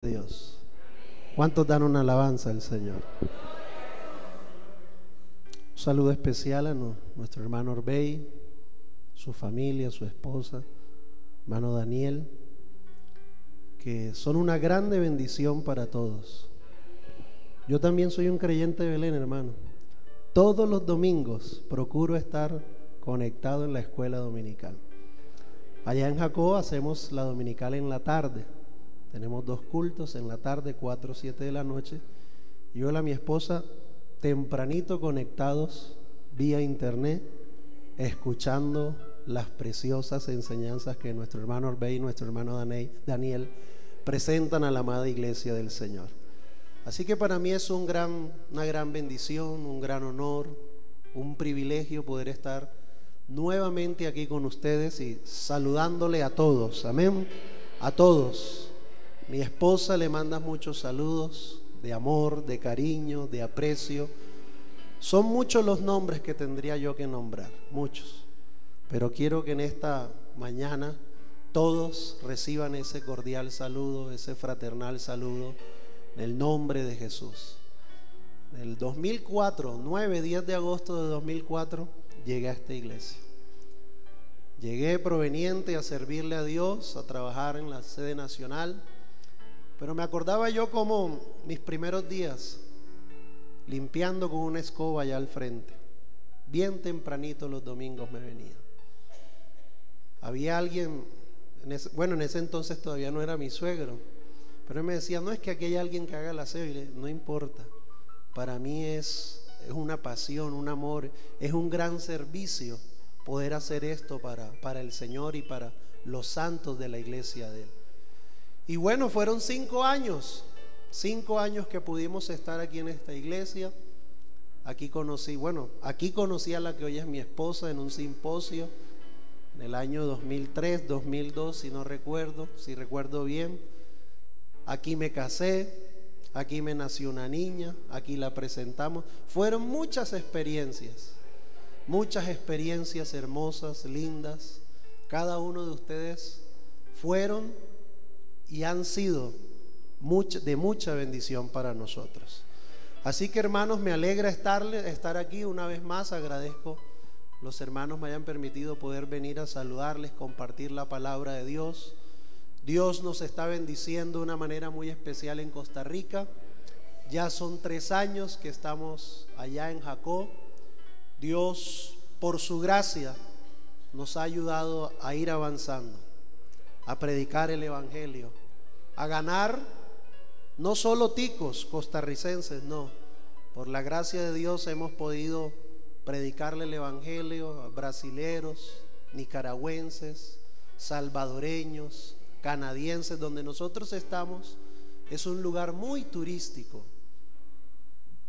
Dios. ¿Cuántos dan una alabanza al Señor? Un saludo especial a nuestro hermano Orbey, su familia, su esposa, hermano Daniel, que son una grande bendición para todos. Yo también soy un creyente de Belén, hermano. Todos los domingos procuro estar conectado en la escuela dominical. Allá en Jacob hacemos la dominical en la tarde. Tenemos 2 cultos en la tarde, 4 o 7 de la noche. Yo y mi esposa tempranito conectados vía internet, escuchando las preciosas enseñanzas que nuestro hermano Orbey y nuestro hermano Daniel presentan a la amada iglesia del Señor. Así que para mí es una gran bendición, un gran honor, un privilegio poder estar nuevamente aquí con ustedes y saludándole a todos. Amén. A todos. Mi esposa le manda muchos saludos de amor, de cariño, de aprecio. Son muchos los nombres que tendría yo que nombrar, muchos. Pero quiero que en esta mañana todos reciban ese cordial saludo, ese fraternal saludo en el nombre de Jesús. En el 2004, 10 de agosto de 2004, llegué a esta iglesia. Llegué proveniente a servirle a Dios, a trabajar en la sede nacional. Pero me acordaba yo como mis primeros días limpiando con una escoba allá al frente. Bien tempranito los domingos me venía. Había alguien, en ese entonces todavía no era mi suegro, pero él me decía, no es que aquí hay alguien que haga el aseo. Y le dije, no importa, para mí es una pasión, un amor, es un gran servicio poder hacer esto para el Señor y para los santos de la iglesia de Él. Y bueno, fueron 5 años que pudimos estar aquí en esta iglesia. Aquí conocí a la que hoy es mi esposa en un simposio en el año 2003, 2002, si recuerdo bien. Aquí me casé, aquí me nació una niña, aquí la presentamos. Fueron muchas experiencias hermosas, lindas. Cada uno de ustedes fueron y han sido de mucha bendición para nosotros. Así que, hermanos, me alegra estar aquí una vez más. Agradezco los hermanos me hayan permitido poder venir a saludarles, compartir la palabra de Dios. Dios nos está bendiciendo de una manera muy especial en Costa Rica. Ya son 3 años que estamos allá en Jacob. Dios, por su gracia, nos ha ayudado a ir avanzando, a predicar el evangelio, a ganar no solo ticos costarricenses, no. Por la gracia de Dios hemos podido predicarle el evangelio a brasileros, nicaragüenses, salvadoreños, canadienses. Donde nosotros estamos es un lugar muy turístico.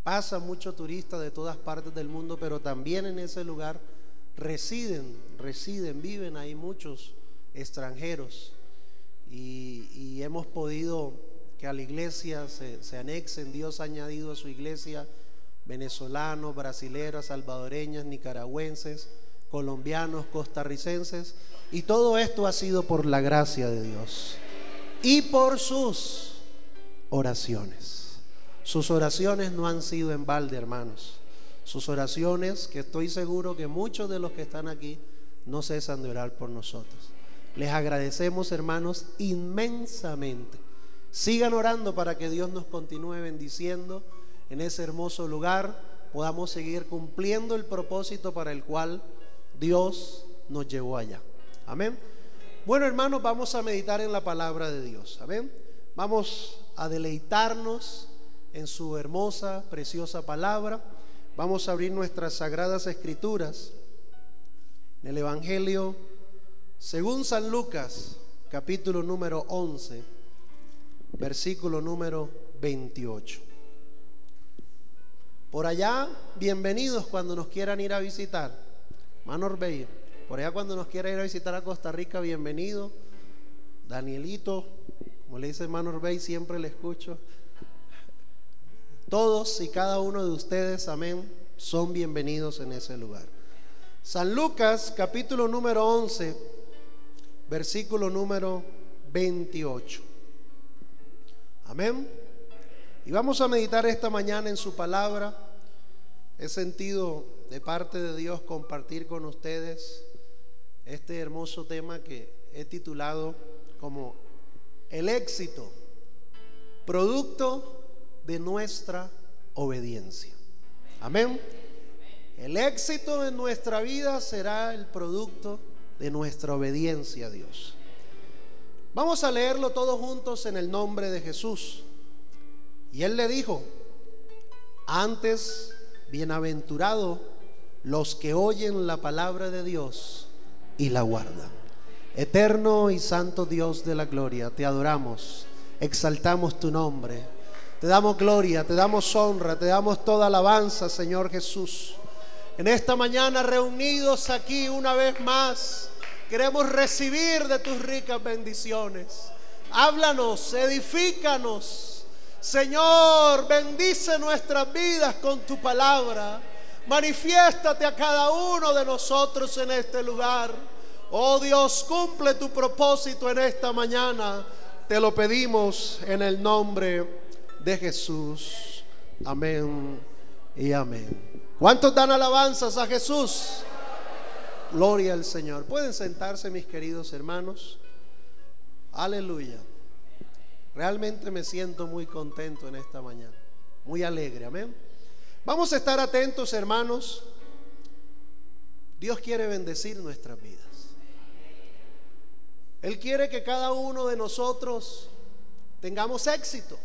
Pasa mucho turista de todas partes del mundo, pero también en ese lugar viven ahí muchos extranjeros. Y hemos podido que a la iglesia se anexen. Dios ha añadido a su iglesia venezolanos, brasileras, salvadoreñas, nicaragüenses, colombianos, costarricenses. Y todo esto ha sido por la gracia de Dios y por sus oraciones. Sus oraciones no han sido en balde, hermanos. Sus oraciones, que estoy seguro que muchos de los que están aquí no cesan de orar por nosotros. Les agradecemos, hermanos, inmensamente. Sigan orando para que Dios nos continúe bendiciendo en ese hermoso lugar, podamos seguir cumpliendo el propósito para el cual Dios nos llevó allá. Amén. Bueno, hermanos, vamos a meditar en la palabra de Dios. Amén. Vamos a deleitarnos en su hermosa, preciosa palabra. Vamos a abrir nuestras sagradas escrituras en el Evangelio según San Lucas, capítulo número 11, versículo número 28. Por allá, bienvenidos cuando nos quieran ir a visitar. Hermano Orbey, por allá cuando nos quiera ir a visitar a Costa Rica, bienvenido. Danielito, como le dice hermano Orbey, siempre le escucho. Todos y cada uno de ustedes, amén, son bienvenidos en ese lugar. San Lucas, capítulo número 11, versículo número 28. Amén. Y vamos a meditar esta mañana en su palabra. He sentido de parte de Dios compartir con ustedes este hermoso tema que he titulado como el éxito, producto de nuestra obediencia. Amén. El éxito en nuestra vida será el producto de nuestra obediencia a Dios. Vamos a leerlo todos juntos en el nombre de Jesús. Y Él le dijo: antes, bienaventurados los que oyen la palabra de Dios y la guardan. Eterno y santo Dios de la gloria, te adoramos, exaltamos tu nombre, te damos gloria, te damos honra, te damos toda alabanza, Señor Jesús. En esta mañana, reunidos aquí una vez más, queremos recibir de tus ricas bendiciones. Háblanos, edifícanos, Señor, bendice nuestras vidas con tu palabra. Manifiéstate a cada uno de nosotros en este lugar. Oh Dios, cumple tu propósito en esta mañana. Te lo pedimos en el nombre de Jesús. Amén y amén. ¿Cuántos dan alabanzas a Jesús? Gloria al Señor. Pueden sentarse, mis queridos hermanos. Aleluya. Realmente me siento muy contento en esta mañana, muy alegre. Amén. Vamos a estar atentos, hermanos. Dios quiere bendecir nuestras vidas. Él quiere que cada uno de nosotros tengamos éxito.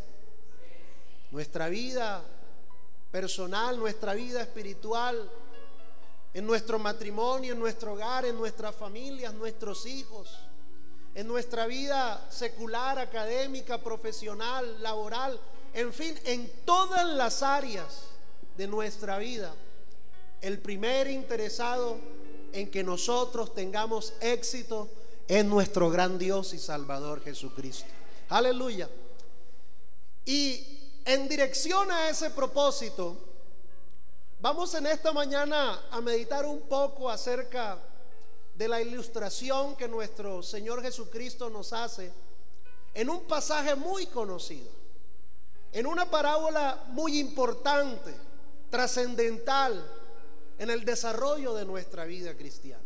Nuestra vida personal, nuestra vida espiritual, en nuestro matrimonio, en nuestro hogar, en nuestras familias, nuestros hijos, en nuestra vida secular, académica, profesional, laboral, en fin, en todas las áreas de nuestra vida. El primer interesado en que nosotros tengamos éxito es nuestro gran Dios y Salvador Jesucristo. Aleluya. Y en dirección a ese propósito, vamos en esta mañana a meditar un poco acerca de la ilustración que nuestro Señor Jesucristo nos hace en un pasaje muy conocido, en una parábola muy importante, trascendental en el desarrollo de nuestra vida cristiana.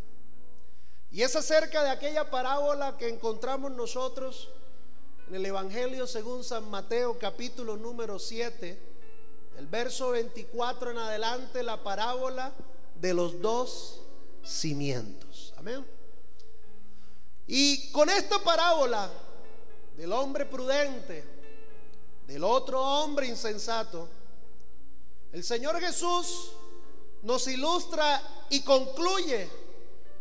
Y es acerca de aquella parábola que encontramos nosotros en el Evangelio según San Mateo, capítulo número 7, el verso 24 en adelante, la parábola de los dos cimientos. Amén. Y con esta parábola del hombre prudente, del otro hombre insensato, el Señor Jesús nos ilustra y concluye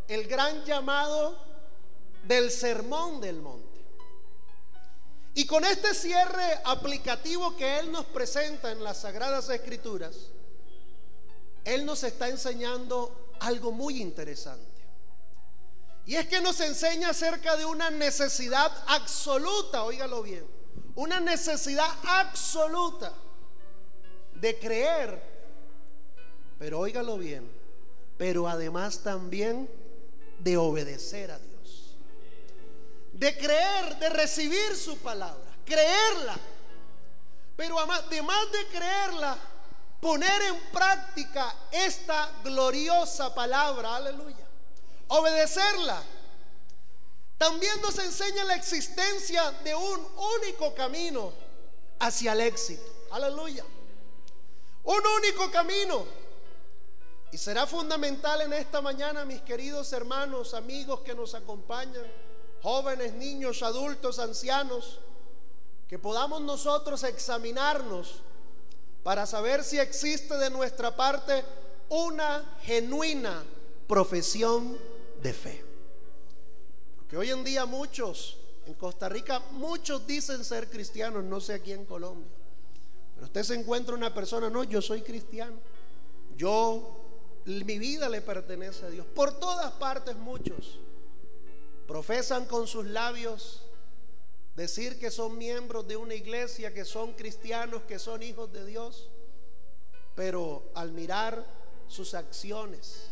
el gran llamado del Sermón del Monte. Y con este cierre aplicativo que Él nos presenta en las Sagradas Escrituras, Él nos está enseñando algo muy interesante. Y es que nos enseña acerca de una necesidad absoluta, óigalo bien, una necesidad absoluta de creer, pero óigalo bien, pero además también de obedecer a Dios, de creer, de recibir su palabra, creerla, pero además de creerla, poner en práctica esta gloriosa palabra, aleluya, obedecerla. También nos enseña la existencia de un único camino hacia el éxito, aleluya, un único camino. Y será fundamental en esta mañana, mis queridos hermanos, amigos que nos acompañan, jóvenes, niños, adultos, ancianos, que podamos nosotros examinarnos para saber si existe de nuestra parte una genuina profesión de fe. Porque hoy en día muchos, en Costa Rica, muchos dicen ser cristianos, no sé aquí en Colombia, pero usted se encuentra una persona: no, yo soy cristiano, mi vida le pertenece a Dios. Por todas partes muchos profesan con sus labios decir que son miembros de una iglesia, que son cristianos, que son hijos de Dios, pero al mirar sus acciones,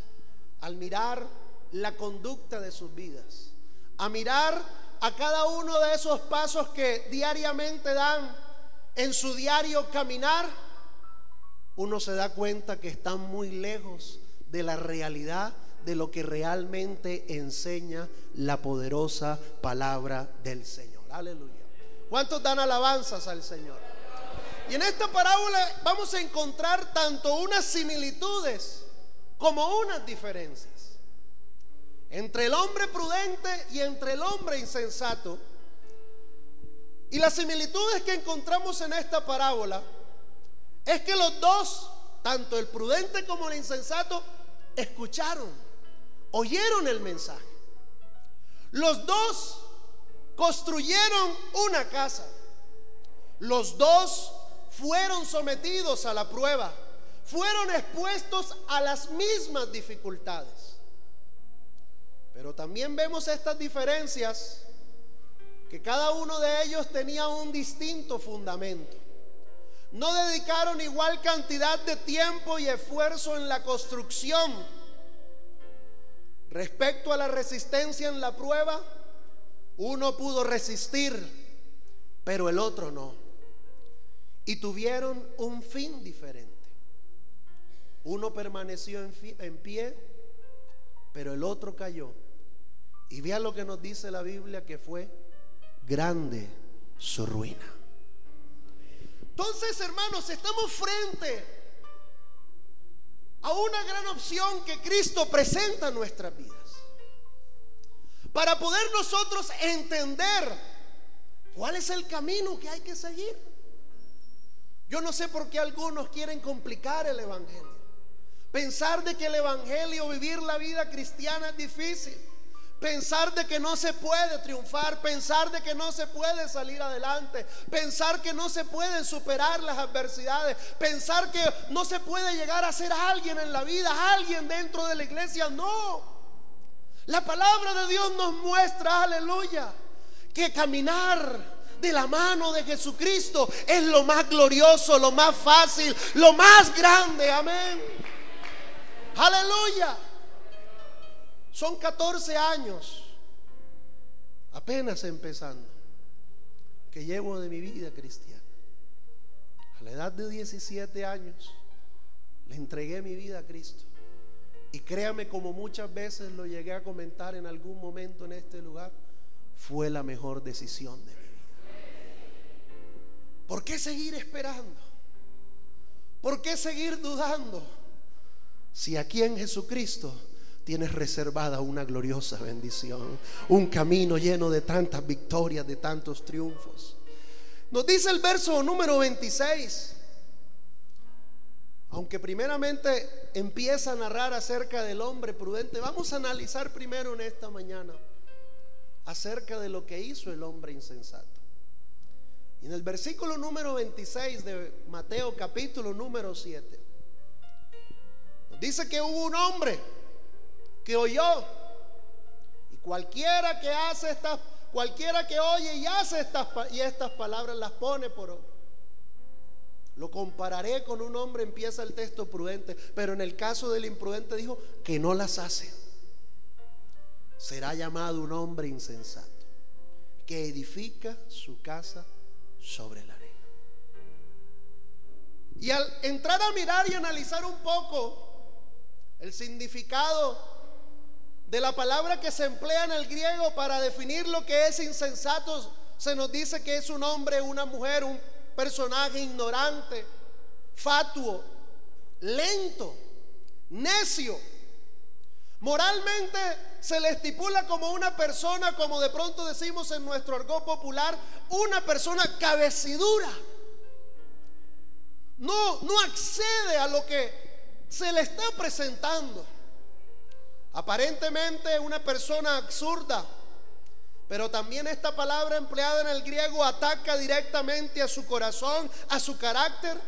al mirar la conducta de sus vidas, a mirar a cada uno de esos pasos que diariamente dan en su diario caminar, uno se da cuenta que están muy lejos de la realidad de lo que realmente enseña la poderosa palabra del Señor. Aleluya. ¿Cuántos dan alabanzas al Señor? Y en esta parábola vamos a encontrar tanto unas similitudes como unas diferencias entre el hombre prudente y entre el hombre insensato. Y las similitudes que encontramos en esta parábola es que los dos, tanto el prudente como el insensato, escucharon, oyeron el mensaje. Los dos construyeron una casa. Los dos fueron sometidos a la prueba, fueron expuestos a las mismas dificultades. Pero también vemos estas diferencias, que cada uno de ellos tenía un distinto fundamento. No dedicaron igual cantidad de tiempo y esfuerzo en la construcción. Respecto a la resistencia en la prueba, uno pudo resistir, pero el otro no. Y tuvieron un fin diferente. Uno permaneció en pie, pero el otro cayó. Y vean lo que nos dice la Biblia, que fue grande su ruina. Entonces, hermanos, estamos frente a una gran opción que Cristo presenta en nuestras vidas, para poder nosotros entender cuál es el camino que hay que seguir. Yo no sé por qué algunos quieren complicar el evangelio, pensar de que el evangelio, vivir la vida cristiana es difícil, pensar de que no se puede triunfar, pensar de que no se puede salir adelante, pensar que no se pueden superar las adversidades, pensar que no se puede llegar a ser alguien en la vida, alguien dentro de la iglesia. No, la palabra de Dios nos muestra, aleluya, que caminar de la mano de Jesucristo es lo más glorioso, lo más fácil, lo más grande. Amén, aleluya. Son 14 años, apenas empezando, que llevo de mi vida cristiana. A la edad de 17 años le entregué mi vida a Cristo. Y créame, como muchas veces lo llegué a comentar en algún momento en este lugar, fue la mejor decisión de mi vida. ¿Por qué seguir esperando? ¿Por qué seguir dudando? Si aquí en Jesucristo tienes reservada una gloriosa bendición, un camino lleno de tantas victorias, de tantos triunfos. Nos dice el verso número 26, aunque primeramente empieza a narrar acerca del hombre prudente, vamos a analizar primero en esta mañana acerca de lo que hizo el hombre insensato. Y en el versículo número 26 de Mateo capítulo número 7, nos dice que hubo un hombre que oyó, y cualquiera que oye y hace estas palabras las pone por obra. Lo compararé con un hombre, empieza el texto, prudente, pero en el caso del imprudente dijo que no las hace. Será llamado un hombre insensato, que edifica su casa sobre la arena. Y al entrar a mirar y analizar un poco el significado de la palabra que se emplea en el griego para definir lo que es insensato, se nos dice que es un hombre, una mujer, un personaje ignorante, fatuo, lento, necio. Moralmente se le estipula como una persona, como de pronto decimos en nuestro argot popular, una persona cabecidura. No accede a lo que se le está presentando. Aparentemente una persona absurda, pero también esta palabra empleada en el griego ataca directamente a su corazón, a su carácter.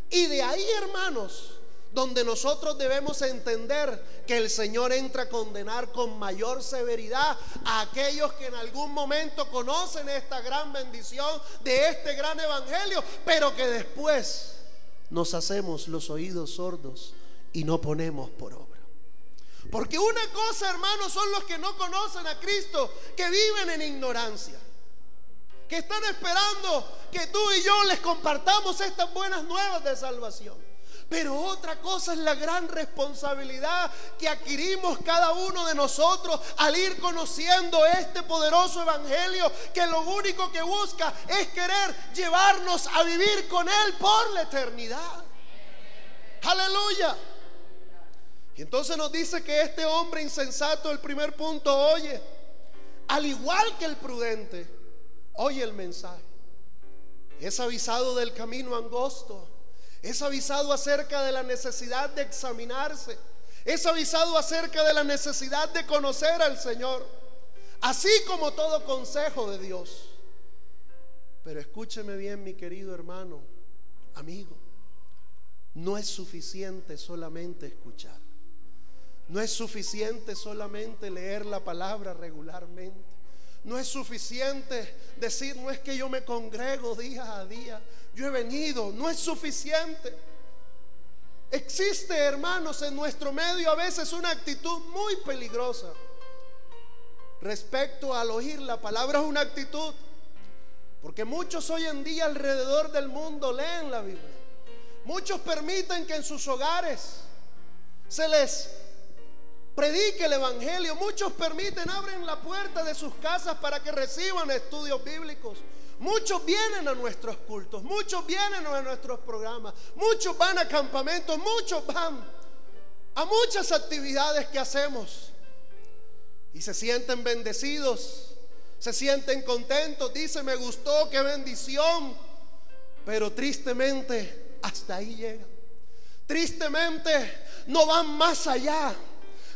Y de ahí, hermanos, donde nosotros debemos entender que el Señor entra a condenar con mayor severidad a aquellos que en algún momento conocen esta gran bendición de este gran evangelio, pero que después nos hacemos los oídos sordos y no ponemos por obra. Porque una cosa, hermanos, son los que no conocen a Cristo, que viven en ignorancia, que están esperando que tú y yo les compartamos estas buenas nuevas de salvación. Pero otra cosa es la gran responsabilidad que adquirimos cada uno de nosotros al ir conociendo este poderoso evangelio, que lo único que busca es querer llevarnos a vivir con Él por la eternidad. Aleluya. Y entonces nos dice que este hombre insensato, el primer punto, oye, al igual que el prudente, oye el mensaje. Es avisado del camino angosto. Es avisado acerca de la necesidad de examinarse. Es avisado acerca de la necesidad de conocer al Señor, así como todo consejo de Dios. Pero escúcheme bien, mi querido hermano, amigo, no es suficiente solamente escuchar. No es suficiente solamente leer la palabra regularmente. No es suficiente decir, no es que yo me congrego día a día, yo he venido. No es suficiente. Existe, hermanos, en nuestro medio a veces una actitud muy peligrosa respecto al oír la palabra. Es una actitud, porque muchos hoy en día alrededor del mundo leen la Biblia. Muchos permiten que en sus hogares se les predique el evangelio. Muchos permiten, abren la puerta de sus casas para que reciban estudios bíblicos. Muchos vienen a nuestros cultos, muchos vienen a nuestros programas, muchos van a campamentos, muchos van a muchas actividades que hacemos y se sienten bendecidos, se sienten contentos, dicen, me gustó, qué bendición. Pero tristemente hasta ahí llegan. Tristemente no van más allá.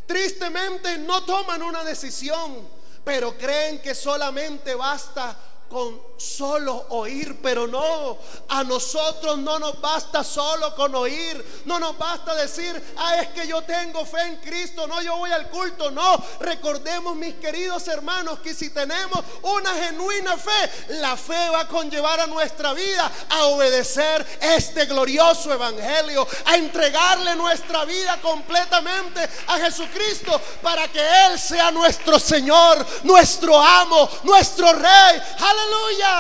Tristemente no toman una decisión, pero creen que solamente basta con solo oír. Pero no, a nosotros no nos basta solo con oír. No nos basta decir, es que yo tengo fe en Cristo, no, yo voy al culto. No, recordemos, mis queridos hermanos, que si tenemos una genuina fe, la fe va a conllevar a nuestra vida a obedecer este glorioso evangelio, a entregarle nuestra vida completamente a Jesucristo, para que Él sea nuestro Señor, nuestro amo, nuestro Rey. ¡Aleluya!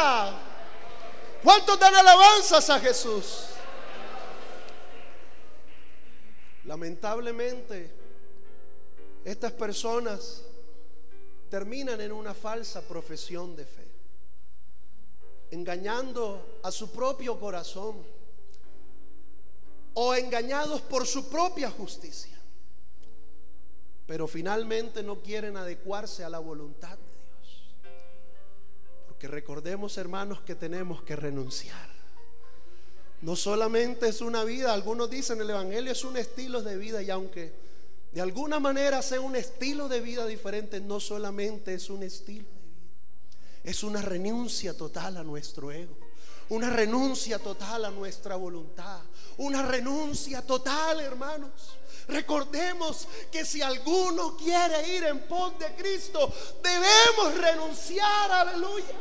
¿Cuántos dan alabanzas a Jesús? Lamentablemente, estas personas terminan en una falsa profesión de fe, engañando a su propio corazón o engañados por su propia justicia, pero finalmente no quieren adecuarse a la voluntad de Dios. Porque recordemos, hermanos, que tenemos que renunciar. No solamente es una vida, algunos dicen el evangelio es un estilo de vida, y aunque de alguna manera sea un estilo de vida diferente, no solamente es un estilo de vida, es una renuncia total a nuestro ego, una renuncia total a nuestra voluntad, una renuncia total, hermanos. Recordemos que si alguno quiere ir en pos de Cristo, debemos renunciar, aleluya.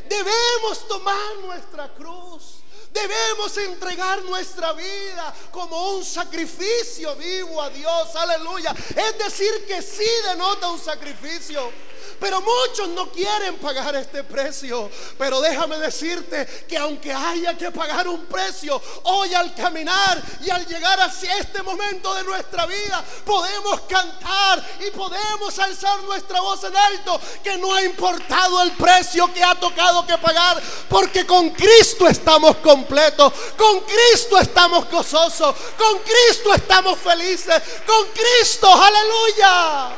Debemos tomar nuestra cruz. Debemos entregar nuestra vida como un sacrificio vivo a Dios, aleluya. Es decir, que sí denota un sacrificio, pero muchos no quieren pagar este precio. Pero déjame decirte que aunque haya que pagar un precio, hoy al caminar y al llegar hacia este momento de nuestra vida, podemos cantar y podemos alzar nuestra voz en alto, que no ha importado el precio que ha tocado que pagar, porque con Cristo estamos completos, con Cristo estamos gozosos, con Cristo estamos felices, con Cristo, aleluya.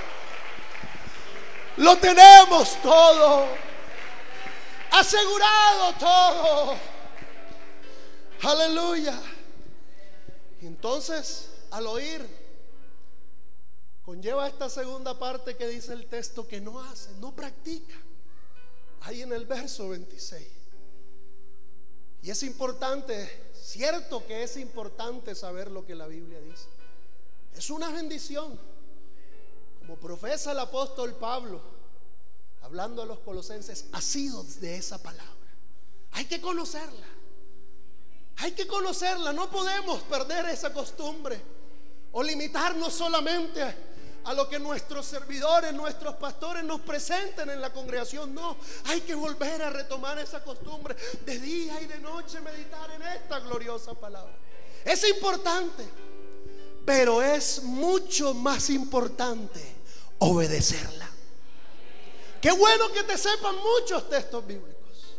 Lo tenemos todo, asegurado todo, aleluya. Entonces, al oír, conlleva esta segunda parte que dice el texto, que no hace, no practica. Ahí en el verso 26. Y es importante, cierto que es importante saber lo que la Biblia dice. Es una bendición. Como profesa el apóstol Pablo, hablando a los colosenses, asidos de esa palabra. Hay que conocerla. Hay que conocerla. No podemos perder esa costumbre o limitarnos solamente a lo que nuestros servidores, nuestros pastores nos presenten en la congregación. No, hay que volver a retomar esa costumbre de día y de noche meditar en esta gloriosa palabra. Es importante, pero es mucho más importante obedecerla. Qué bueno que te sepan muchos textos bíblicos.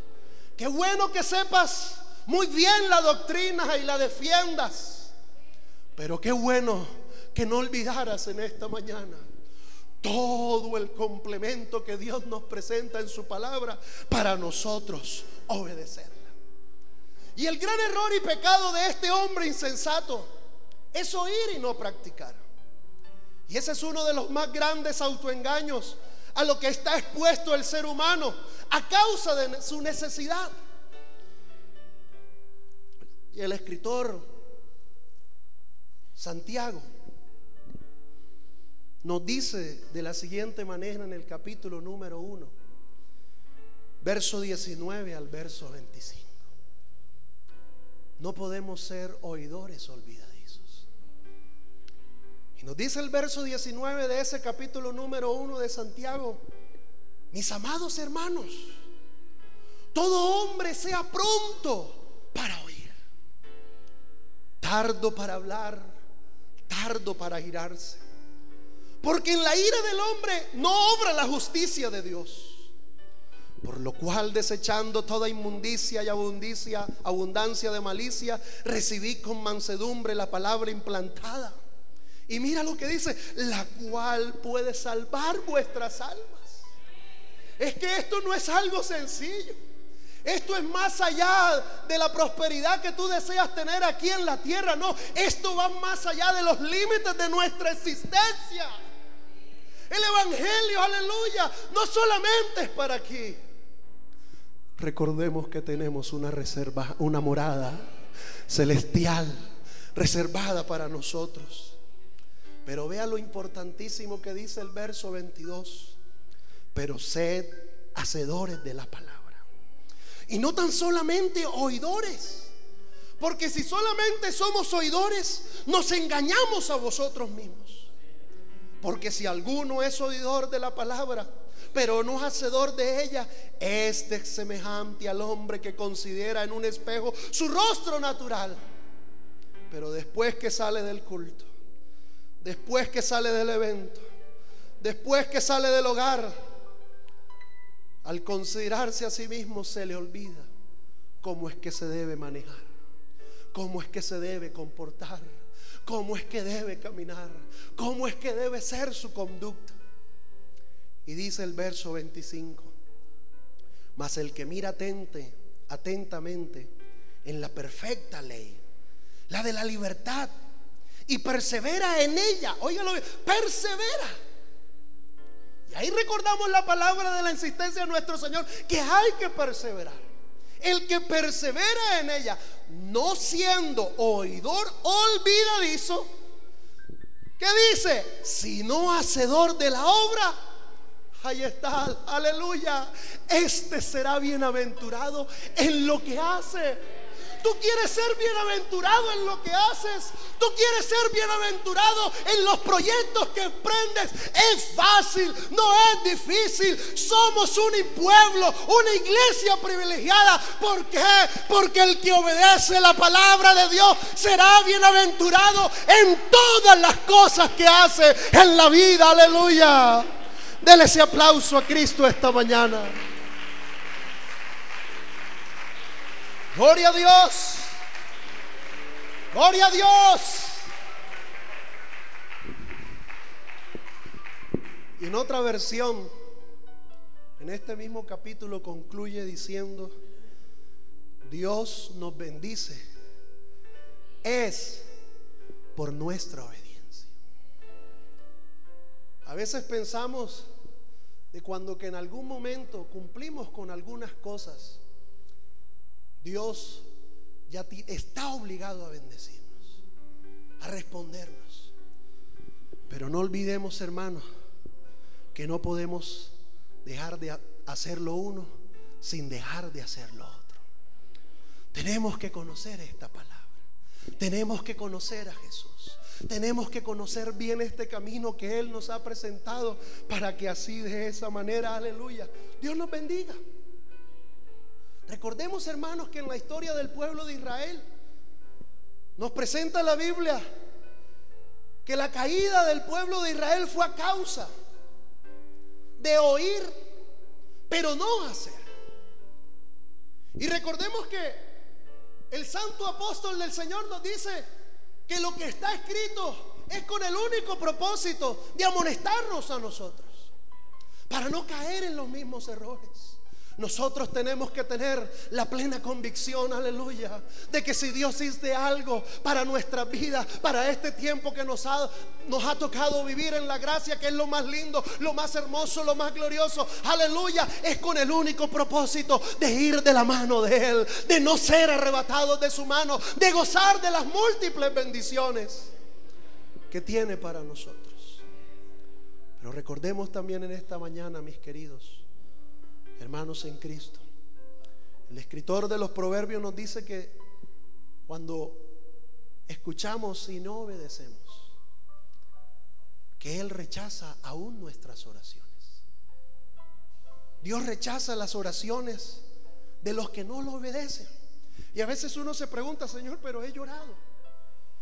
Qué bueno que sepas muy bien la doctrina y la defiendas. Pero qué bueno que no olvidaras en esta mañana todo el complemento que Dios nos presenta en su palabra para nosotros obedecerla. Y el gran error y pecado de este hombre insensato es oír y no practicar. Y ese es uno de los más grandes autoengaños a lo que está expuesto el ser humano a causa de su necesidad. Y el escritor Santiago nos dice de la siguiente manera en el capítulo número 1, verso 19 al verso 25. No podemos ser oidores olvidadizos. Y nos dice el verso 19 de ese capítulo número 1 de Santiago: mis amados hermanos, todo hombre sea pronto para oír, tardo para hablar, tardo para irarse, porque en la ira del hombre no obra la justicia de Dios. Por lo cual, desechando toda inmundicia y abundancia de malicia, recibí con mansedumbre la palabra implantada. Y mira lo que dice: la cual puede salvar vuestras almas. Es que esto no es algo sencillo. Esto es más allá de la prosperidad que tú deseas tener aquí en la tierra. No, esto va más allá de los límites de nuestra existencia. El evangelio, aleluya, no solamente es para aquí. Recordemos que tenemos una reserva, una morada celestial reservada para nosotros. Pero vea lo importantísimo que dice el verso 22: pero sed hacedores de la palabra, y no tan solamente oidores, porque si solamente somos oidores, nos engañamos a vosotros mismos. Porque si alguno es oidor de la palabra, pero no hacedor de ella, este es semejante al hombre que considera en un espejo su rostro natural, pero después que sale del culto, después que sale del evento, después que sale del hogar, al considerarse a sí mismo, se le olvida cómo es que se debe manejar, cómo es que se debe comportar, cómo es que debe caminar, cómo es que debe ser su conducta. Y dice el verso 25: mas el que mira atentamente en la perfecta ley, la de la libertad, y persevera en ella. Óigalo bien, persevera. Y ahí recordamos la palabra de la insistencia de nuestro Señor, que hay que perseverar. El que persevera en ella, no siendo oidor olvidadizo, ¿qué dice? Sino hacedor de la obra. Ahí está, aleluya. Este será bienaventurado en lo que hace. Tú quieres ser bienaventurado en lo que haces. Tú quieres ser bienaventurado en los proyectos que emprendes. Es fácil, no es difícil. Somos un pueblo, una iglesia privilegiada. ¿Por qué? Porque el que obedece la palabra de Dios será bienaventurado en todas las cosas que hace en la vida. Aleluya. Dele ese aplauso a Cristo esta mañana. Gloria a Dios. Gloria a Dios. Y en otra versión, en este mismo capítulo, concluye diciendo: Dios nos bendice es por nuestra obediencia. A veces pensamos de cuando que en algún momento cumplimos con algunas cosas, Dios ya está obligado a bendecirnos, a respondernos. Pero no olvidemos, hermanos, que no podemos dejar de hacer lo uno sin dejar de hacer lo otro. Tenemos que conocer esta palabra. Tenemos que conocer a Jesús. Tenemos que conocer bien este camino que Él nos ha presentado, para que así, de esa manera, aleluya, Dios nos bendiga. Recordemos, hermanos, que en la historia del pueblo de Israel nos presenta la Biblia que la caída del pueblo de Israel fue a causa de oír, pero no hacer. Y recordemos que el santo apóstol del Señor nos dice que lo que está escrito es con el único propósito de amonestarnos a nosotros, para no caer en los mismos errores. Nosotros tenemos que tener la plena convicción, aleluya, de que si Dios hizo algo para nuestra vida, para este tiempo que nos ha tocado vivir en la gracia, que es lo más lindo, lo más hermoso, lo más glorioso, aleluya, es con el único propósito de ir de la mano de Él, de no ser arrebatados de su mano, de gozar de las múltiples bendiciones que tiene para nosotros. Pero recordemos también en esta mañana, mis queridos hermanos en Cristo, el escritor de los Proverbios nos dice que cuando escuchamos y no obedecemos, que Él rechaza aún nuestras oraciones. Dios rechaza las oraciones de los que no lo obedecen. Y a veces uno se pregunta: Señor, pero he llorado,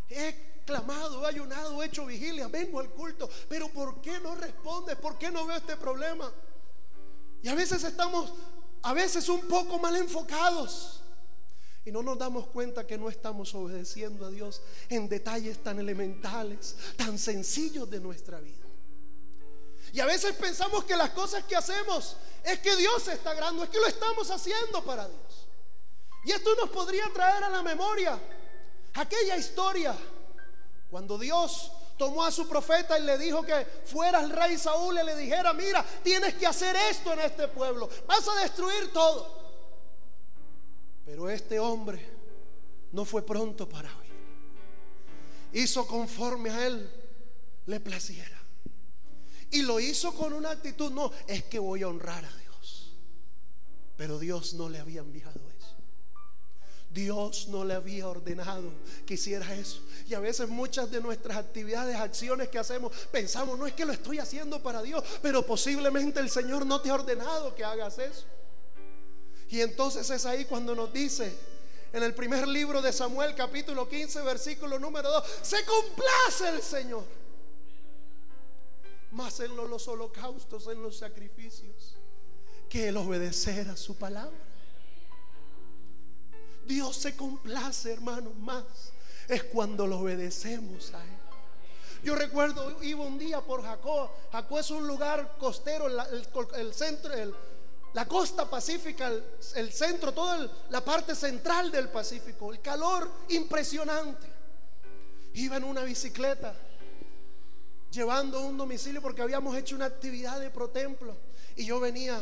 he clamado, he ayunado, he hecho vigilia, vengo al culto, pero ¿por qué no respondes? ¿Por qué no veo este problema? Y a veces estamos un poco mal enfocados y no nos damos cuenta que no estamos obedeciendo a Dios en detalles tan elementales, tan sencillos de nuestra vida. Y a veces pensamos que las cosas que hacemos es que Dios se está agradando, es que lo estamos haciendo para Dios. Y esto nos podría traer a la memoria aquella historia cuando Dios tomó a su profeta y le dijo que fuera el rey Saúl y le dijera: mira, tienes que hacer esto en este pueblo, vas a destruir todo. Pero este hombre no fue pronto para oír, hizo conforme a él le placiera, y lo hizo con una actitud: no, es que voy a honrar a Dios. Pero Dios no le había enviado eso. Dios no le había ordenado que hiciera eso. Y a veces muchas de nuestras actividades, acciones que hacemos, pensamos: no, es que lo estoy haciendo para Dios, pero posiblemente el Señor no te ha ordenado que hagas eso. Y entonces es ahí cuando nos dice en el primer libro de Samuel, capítulo 15, versículo número 2: se complace el Señor más en los holocaustos, en los sacrificios, que el obedecer a su palabra. Dios se complace, hermanos, más es cuando lo obedecemos a Él. Yo recuerdo, iba un día por Jacó. Jacó es un lugar costero, el centro, la costa pacífica, el centro, toda la parte central del Pacífico. El calor impresionante. Iba en una bicicleta llevando un domicilio porque habíamos hecho una actividad de protemplo. Y yo venía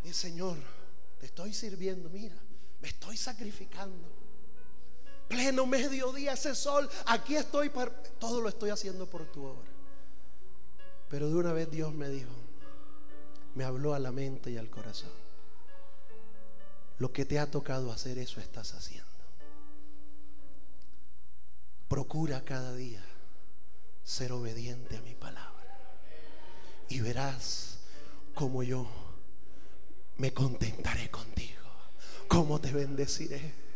y: Señor, te estoy sirviendo, mira, me estoy sacrificando. Pleno mediodía, ese sol, aquí estoy, todo lo estoy haciendo por tu obra. Pero de una vez Dios me dijo, me habló a la mente y al corazón: lo que te ha tocado hacer, eso estás haciendo. Procura cada día ser obediente a mi palabra, y verás cómo yo me contentaré contigo, cómo te bendeciré.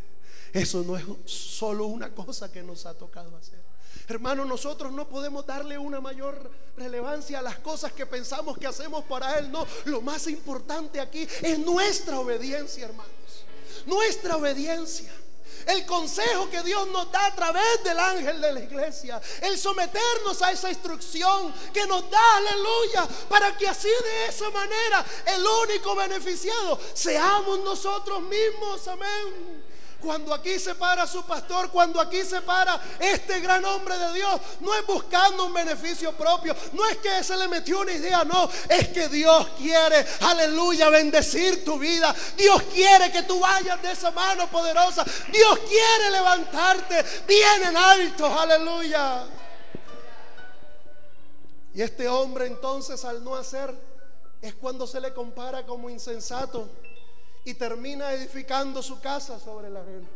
Eso no es solo una cosa que nos ha tocado hacer. Hermano, nosotros no podemos darle una mayor relevancia a las cosas que pensamos que hacemos para Él. No, lo más importante aquí es nuestra obediencia, hermanos. Nuestra obediencia. El consejo que Dios nos da a través del ángel de la iglesia, el someternos a esa instrucción que nos da, aleluya, para que así, de esa manera, el único beneficiado seamos nosotros mismos. Amén. Cuando aquí se para su pastor, cuando aquí se para este gran hombre de Dios, no es buscando un beneficio propio, no es que se le metió una idea, no, es que Dios quiere, aleluya, bendecir tu vida. Dios quiere que tú vayas de esa mano poderosa. Dios quiere levantarte bien en alto, aleluya. Y este hombre, entonces, al no hacer, es cuando se le compara como insensato y termina edificando su casa sobre la arena.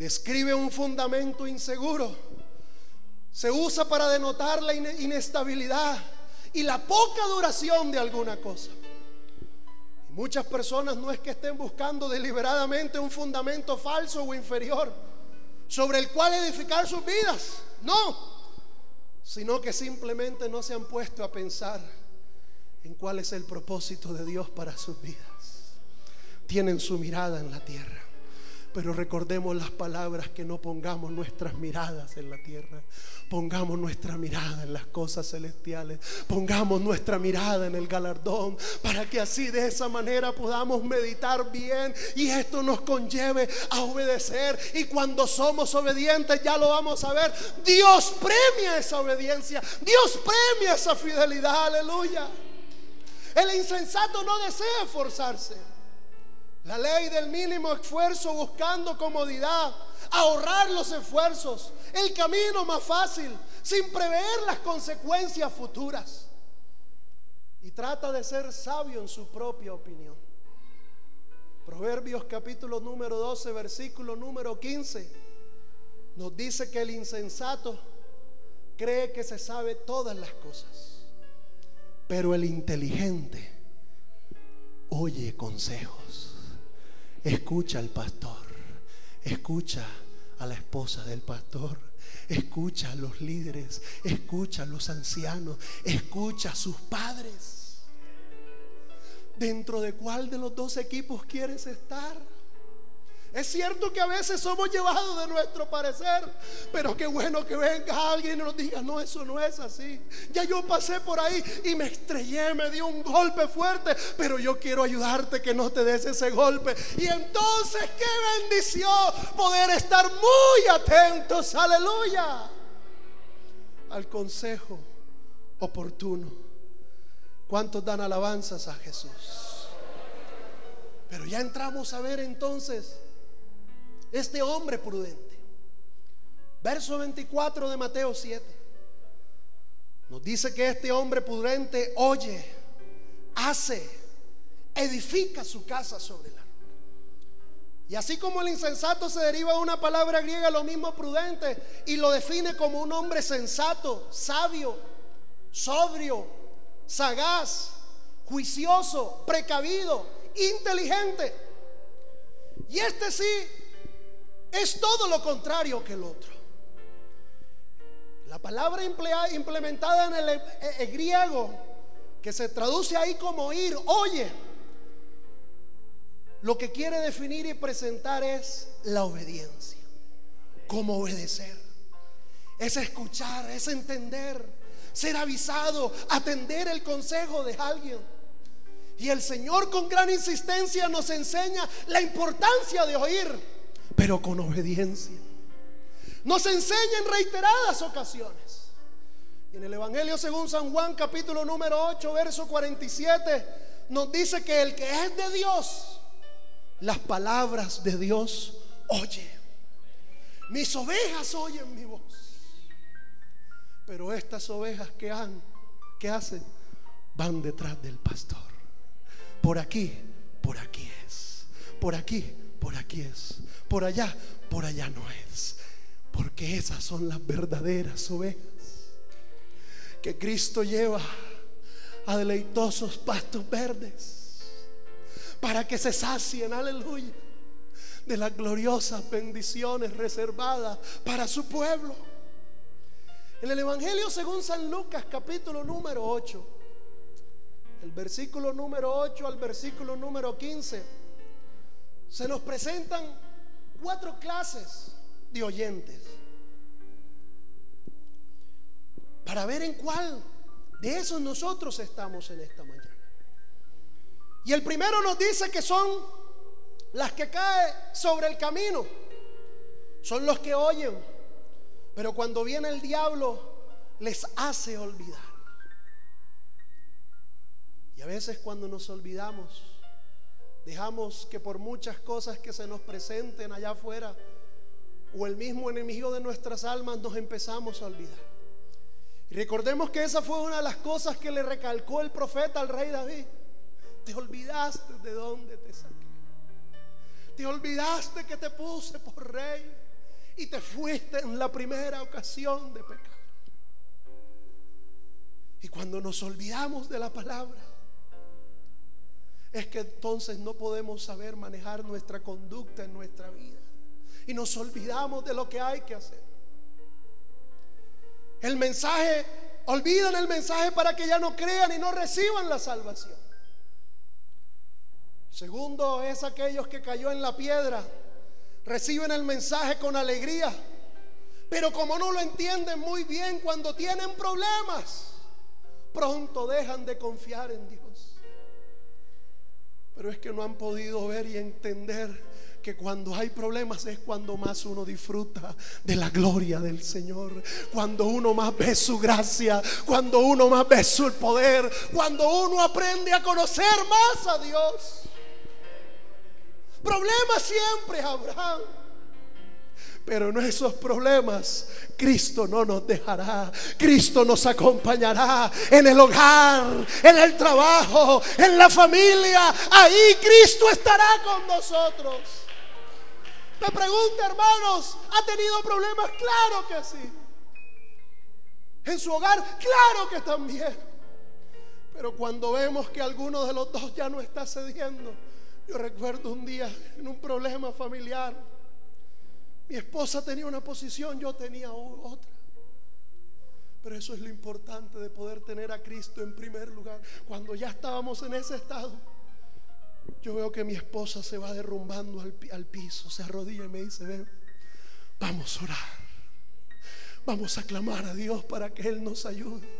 describe un fundamento inseguro. Se usa para denotar la inestabilidad y la poca duración de alguna cosa. Y muchas personas no es que estén buscando deliberadamente un fundamento falso o inferior sobre el cual edificar sus vidas, no, sino que simplemente no se han puesto a pensar en cuál es el propósito de Dios para sus vidas. Tienen su mirada en la tierra, pero recordemos las palabras: que no pongamos nuestras miradas en la tierra, pongamos nuestra mirada en las cosas celestiales, pongamos nuestra mirada en el galardón, para que así de esa manera podamos meditar bien y esto nos conlleve a obedecer. Y cuando somos obedientes, ya lo vamos a ver, Dios premia esa obediencia, Dios premia esa fidelidad, aleluya. El insensato no desea esforzarse. La ley del mínimo esfuerzo, buscando comodidad, ahorrar los esfuerzos, el camino más fácil, sin prever las consecuencias futuras. Y trata de ser sabio en su propia opinión. Proverbios capítulo número 12, versículo número 15, nos dice que el insensato cree que se sabe todas las cosas, pero el inteligente oye consejos. Escucha al pastor, escucha a la esposa del pastor, escucha a los líderes, escucha a los ancianos, escucha a sus padres. ¿Dentro de cuál de los dos equipos quieres estar? Es cierto que a veces somos llevados de nuestro parecer, pero qué bueno que venga alguien y nos diga: no, eso no es así. Ya yo pasé por ahí y me estrellé, me dio un golpe fuerte, pero yo quiero ayudarte que no te des ese golpe. Y entonces qué bendición poder estar muy atentos, aleluya, al consejo oportuno. ¿Cuántos dan alabanzas a Jesús? Pero ya entramos a ver entonces este hombre prudente. Verso 24 de Mateo 7 nos dice que este hombre prudente oye, hace, edifica su casa sobre la roca. Y así como el insensato se deriva de una palabra griega, lo mismo prudente, y lo define como un hombre sensato, sabio, sobrio, sagaz, juicioso, precavido, inteligente. Y este sí es todo lo contrario que el otro. La palabra implementada en el griego, que se traduce ahí como oír, oye, lo que quiere definir y presentar es la obediencia. Como obedecer es escuchar, es entender, ser avisado, atender el consejo de alguien. Y el Señor con gran insistencia nos enseña la importancia de oír, pero con obediencia. Nos enseña en reiteradas ocasiones. Y en el Evangelio según San Juan capítulo número 8 verso 47 nos dice que el que es de Dios, las palabras de Dios oye. Mis ovejas oyen mi voz. Pero estas ovejas ¿qué hacen? Van detrás del pastor. Por aquí es. Por aquí es. Por allá no es. Porque esas son las verdaderas ovejas que Cristo lleva a deleitosos pastos verdes, para que se sacien, aleluya, de las gloriosas bendiciones reservadas para su pueblo. En el Evangelio según San Lucas capítulo número 8, el versículo número 8 al versículo número 15, se nos presentan 4 clases de oyentes, para ver en cuál de esos nosotros estamos en esta mañana. Y el primero nos dice que son las que caen sobre el camino, son los que oyen, pero cuando viene el diablo les hace olvidar. Y a veces cuando nos olvidamos, dejamos que por muchas cosas que se nos presenten allá afuera, o el mismo enemigo de nuestras almas, nos empezamos a olvidar. Y recordemos que esa fue una de las cosas que le recalcó el profeta al rey David: te olvidaste de dónde te saqué, te olvidaste que te puse por rey, y te fuiste en la primera ocasión de pecar. Y cuando nos olvidamos de la palabra, es que entonces no podemos saber manejar nuestra conducta en nuestra vida. Y nos olvidamos de lo que hay que hacer. El mensaje, olvidan el mensaje para que ya no crean y no reciban la salvación. Segundo es aquellos que cayó en la piedra. Reciben el mensaje con alegría, pero como no lo entienden muy bien, cuando tienen problemas, pronto dejan de confiar en Dios. Pero es que no han podido ver y entender que cuando hay problemas es cuando más uno disfruta de la gloria del Señor, cuando uno más ve su gracia, cuando uno más ve su poder, cuando uno aprende a conocer más a Dios. Problemas siempre habrá, pero en esos problemas Cristo no nos dejará. Cristo nos acompañará en el hogar, en el trabajo, en la familia. Ahí Cristo estará con nosotros. Me pregunta, hermanos, ¿ha tenido problemas? Claro que sí. En su hogar, claro que también. Pero cuando vemos que alguno de los dos ya no está cediendo. Yo recuerdo un día en un problema familiar, mi esposa tenía una posición, yo tenía otra. Pero eso es lo importante de poder tener a Cristo en primer lugar. Cuando ya estábamos en ese estado, yo veo que mi esposa se va derrumbando al piso, se arrodilla y me dice: ven, vamos a orar, vamos a clamar a Dios para que Él nos ayude.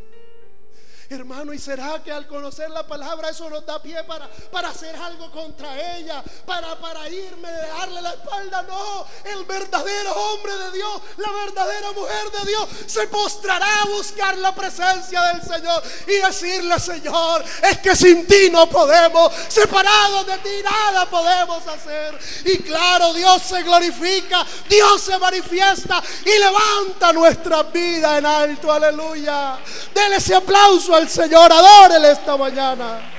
Hermano, ¿y será que al conocer la palabra eso nos da pie para hacer algo contra ella? Para irme, darle la espalda. No, el verdadero hombre de Dios, la verdadera mujer de Dios se postrará a buscar la presencia del Señor y decirle: Señor, es que sin ti no podemos, separados de ti nada podemos hacer. Y claro, Dios se glorifica, Dios se manifiesta y levanta nuestra vida en alto. Aleluya. Dele ese aplauso al Señor, adórele esta mañana.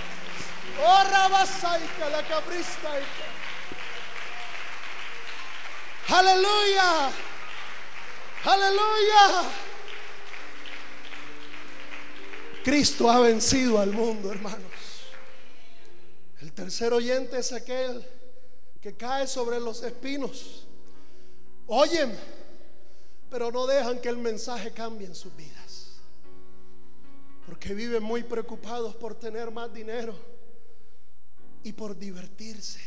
Oh, rabasaica, la cabrista. Aleluya, aleluya. Cristo ha vencido al mundo, hermanos. El tercer oyente es aquel que cae sobre los espinos. Oyen, pero no dejan que el mensaje cambie en sus vidas, porque viven muy preocupados por tener más dinero y por divertirse.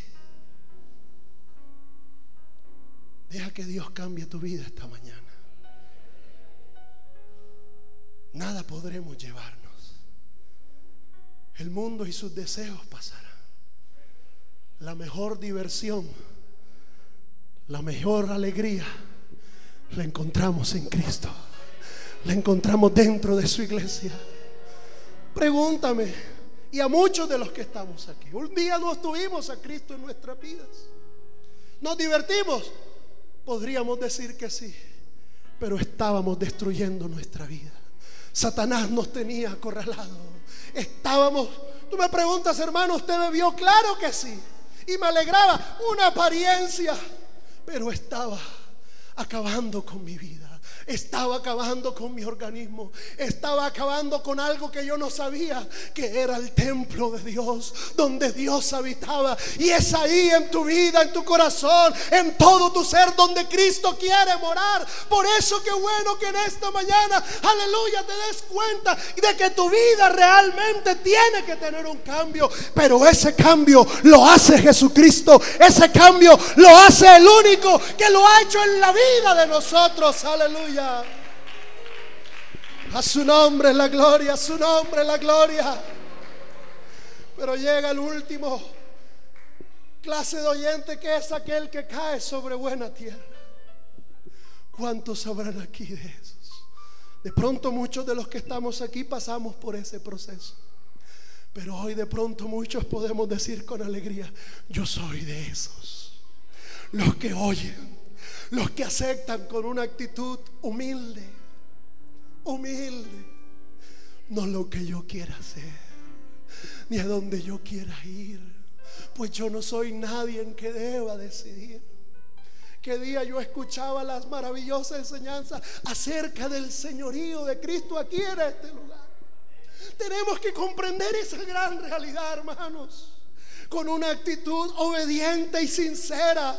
Deja que Dios cambie tu vida esta mañana. Nada podremos llevarnos. El mundo y sus deseos pasarán. La mejor diversión, la mejor alegría la encontramos en Cristo. La encontramos dentro de su iglesia. Pregúntame, y a muchos de los que estamos aquí, un día no tuvimos a Cristo en nuestras vidas. ¿Nos divertimos? Podríamos decir que sí, pero estábamos destruyendo nuestra vida. Satanás nos tenía acorralado. Estábamos, tú me preguntas, hermano, ¿usted me vio? Claro que sí. Y me alegraba, una apariencia, pero estaba acabando con mi vida. Estaba acabando con mi organismo. Estaba acabando con algo que yo no sabía, que era el templo de Dios, donde Dios habitaba. Y es ahí en tu vida, en tu corazón, en todo tu ser, donde Cristo quiere morar. Por eso qué bueno que en esta mañana, aleluya, te des cuenta de que tu vida realmente tiene que tener un cambio. Pero ese cambio lo hace Jesucristo. Ese cambio lo hace el único que lo ha hecho en la vida de nosotros. Aleluya. A su nombre la gloria, a su nombre la gloria. Pero llega el último clase de oyente, que es aquel que cae sobre buena tierra. ¿Cuántos habrán aquí de esos? De pronto muchos de los que estamos aquí pasamos por ese proceso, pero hoy de pronto muchos podemos decir con alegría: yo soy de esos. Los que oyen, los que aceptan con una actitud humilde, no lo que yo quiera hacer, ni a donde yo quiera ir, pues yo no soy nadie en que deba decidir ¿Qué día yo escuchaba las maravillosas enseñanzas acerca del señorío de Cristo aquí en este lugar? Tenemos que comprender esa gran realidad, hermanos, con una actitud obediente y sincera.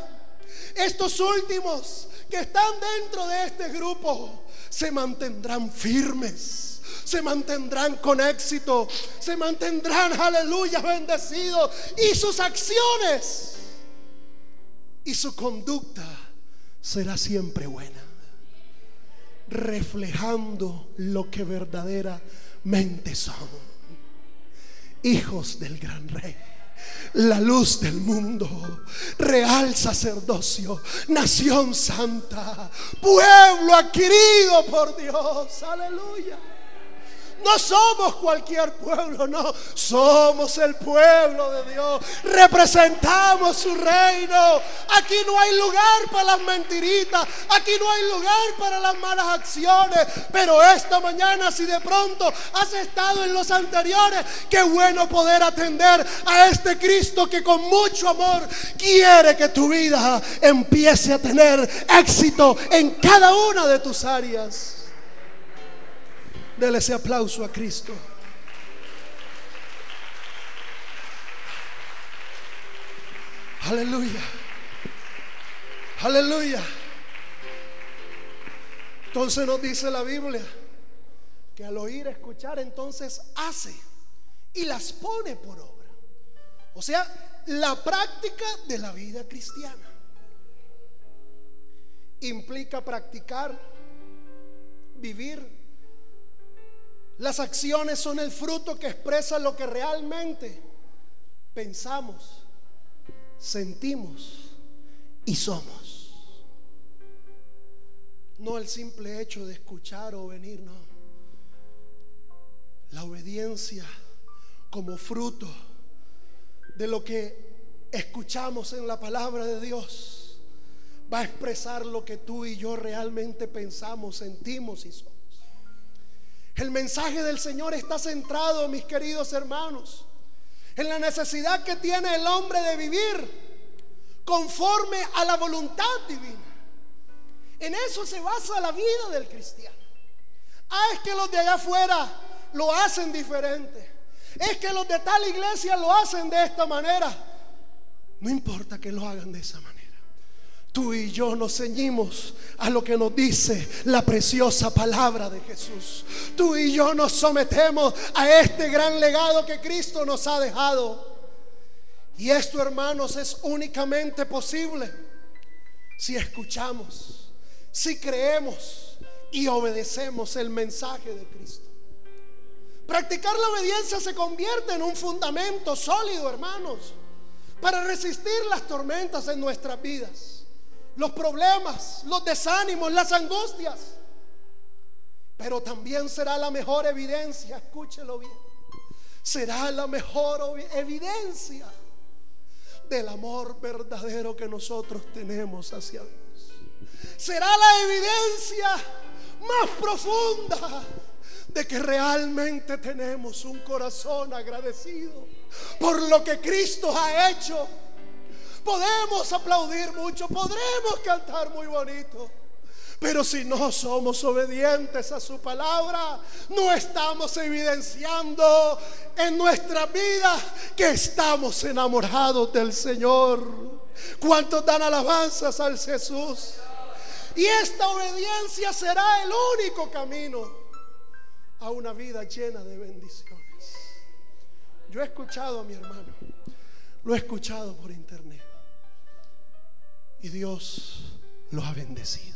Estos últimos que están dentro de este grupo se mantendrán firmes, se mantendrán con éxito, se mantendrán, aleluya, bendecidos, y sus acciones y su conducta será siempre buena, reflejando lo que verdaderamente son: hijos del gran Rey, la luz del mundo, real sacerdocio, nación santa, pueblo adquirido por Dios. Aleluya. No somos cualquier pueblo, no, somos el pueblo de Dios, representamos su reino. Aquí no hay lugar para las mentiritas, aquí no hay lugar para las malas acciones. Pero esta mañana, si de pronto has estado en los anteriores, qué bueno poder atender a este Cristo que con mucho amor quiere que tu vida empiece a tener éxito en cada una de tus áreas. Dele ese aplauso a Cristo. Aleluya. Aleluya. Entonces nos dice la Biblia que al oír, escuchar, entonces hace y las pone por obra. O sea, la práctica de la vida cristiana implica practicar, vivir. Las acciones son el fruto que expresa lo que realmente pensamos, sentimos y somos. No el simple hecho de escuchar o venir, no. La obediencia como fruto de lo que escuchamos en la palabra de Dios va a expresar lo que tú y yo realmente pensamos, sentimos y somos. El mensaje del Señor está centrado, mis queridos hermanos, en la necesidad que tiene el hombre de vivir conforme a la voluntad divina. En eso se basa la vida del cristiano. Es que los de allá afuera lo hacen diferente, es que los de tal iglesia lo hacen de esta manera. No importa que lo hagan de esa manera. Tú y yo nos ceñimos a lo que nos dice la preciosa palabra de Jesús. Tú y yo nos sometemos a este gran legado que Cristo nos ha dejado. Y esto, hermanos, es únicamente posible si escuchamos, si creemos y obedecemos el mensaje de Cristo. Practicar la obediencia se convierte en un fundamento sólido, hermanos, para resistir las tormentas en nuestras vidas, los problemas, los desánimos, las angustias. Pero también será la mejor evidencia, escúchelo bien, será la mejor evidencia del amor verdadero que nosotros tenemos hacia Dios. Será la evidencia más profunda de que realmente tenemos un corazón agradecido por lo que Cristo ha hecho. Podemos aplaudir mucho, podremos cantar muy bonito, pero si no somos obedientes a su palabra, no estamos evidenciando en nuestra vida que estamos enamorados del Señor. ¿Cuántos dan alabanzas al Jesús? Y esta obediencia será el único camino a una vida llena de bendiciones. Yo he escuchado a mi hermano, lo he escuchado por internet, y Dios lo ha bendecido,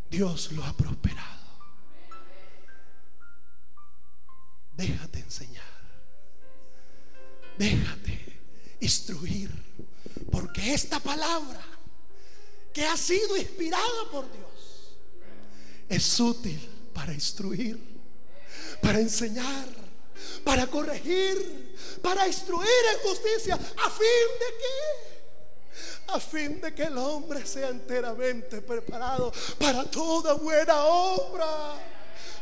Dios lo ha prosperado. Déjate enseñar, déjate instruir, porque esta palabra que ha sido inspirada por Dios es útil para instruir, para enseñar, para corregir, para instruir en justicia, a fin de que el hombre sea enteramente preparado para toda buena obra.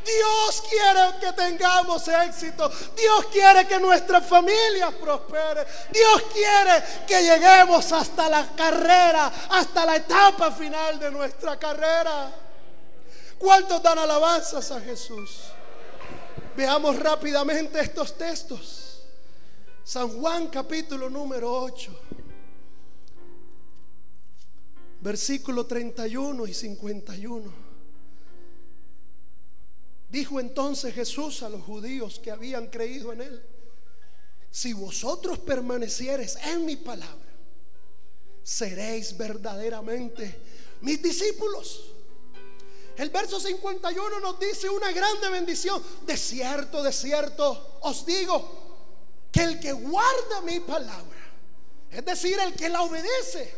Dios quiere que tengamos éxito. Dios quiere que nuestras familias prosperen. Dios quiere que lleguemos hasta la carrera, hasta la etapa final de nuestra carrera. ¿Cuántos dan alabanzas a Jesús? Veamos rápidamente estos textos. San Juan capítulo número 8, versículo 31 y 51. Dijo entonces Jesús a los judíos que habían creído en él: si vosotros permaneciereis en mi palabra, seréis verdaderamente mis discípulos. El verso 51 nos dice una grande bendición: de cierto os digo, que el que guarda mi palabra, es decir, el que la obedece,